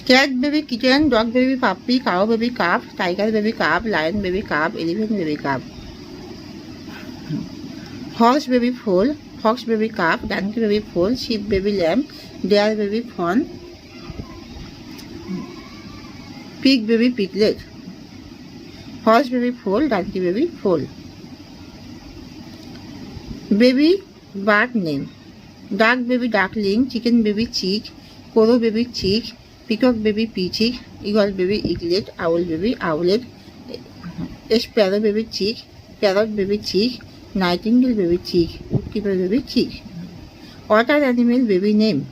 Cat baby kitten, dog baby puppy, cow baby calf, tiger baby calf, lion baby calf, elephant baby calf. Horse baby foal, fox baby calf, donkey baby foal, sheep baby lamb, deer baby fawn, pig baby piglet. Horse baby foal, donkey baby foal. Baby bird name: duck baby duckling, chicken baby chick, crow baby chick, peacock baby peachick, eagle baby eaglet, owl baby owlet, sparrow baby chick, parrot baby chick, nightingale baby chick, woodpecker baby chick. Water animal baby name: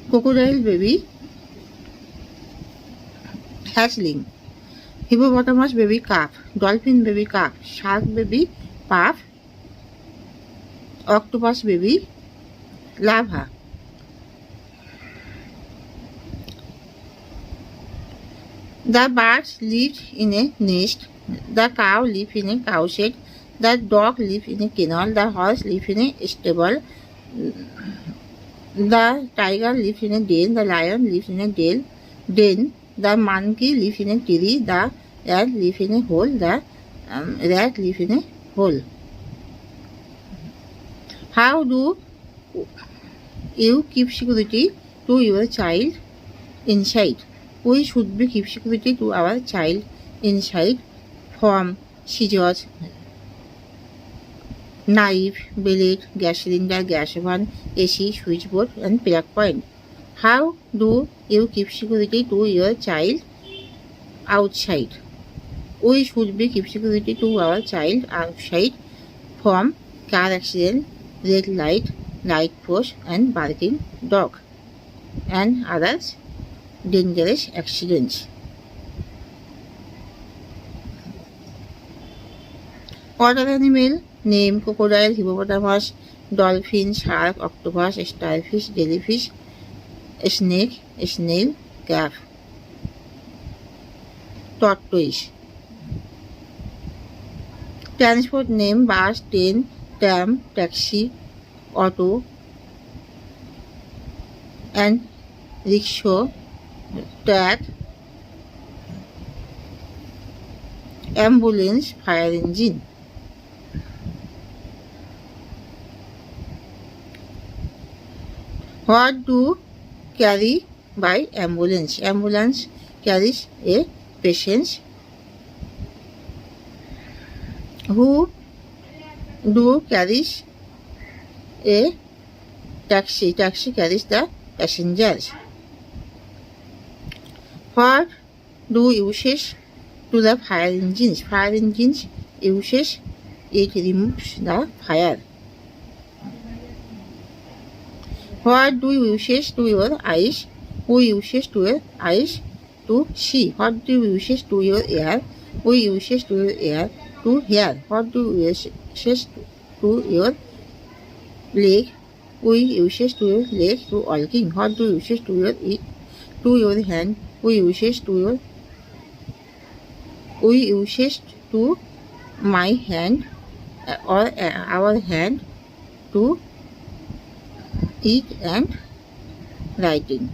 crocodile baby hatchling, hippopotamus baby calf, dolphin baby calf, shark baby puff, octopus baby larva. The birds live in a nest, the cow live in a cow shed, the dog live in a kennel, the horse live in a stable, the tiger live in a den, the lion live in a den, the monkey live in a tree, the ant live in a hole, the rat live in a hole. How do you keep security to your child inside? We should be keep security to our child inside from scissors, knife, blade, gas cylinder, gas oven, AC, switchboard, and plug point. How do you keep security to your child outside? We should be keep security to our child outside from car accident, red light, light post, and barking dog, and others dangerous accidents. Water animal name: crocodile, hippopotamus, dolphin, shark, octopus, starfish, jellyfish, snake, snail, crab. Tortoise. Transport name: bus, train, tram, taxi, auto, and rickshaw, truck, ambulance, fire engine. What do carry by ambulance? Ambulance carries a patient. Who do carries a taxi? Taxi carries the passengers. What do uses to the fire engines? Fire engines uses it removes the fire. What do you uses to your eyes? Who uses to your eyes to see? What do you uses to your ear? Who uses to your ear to hear? What do you uses to your leg? Who uses to your leg to walking? What do you uses to your hand? Who uses to my hand or our hand to eat and writing.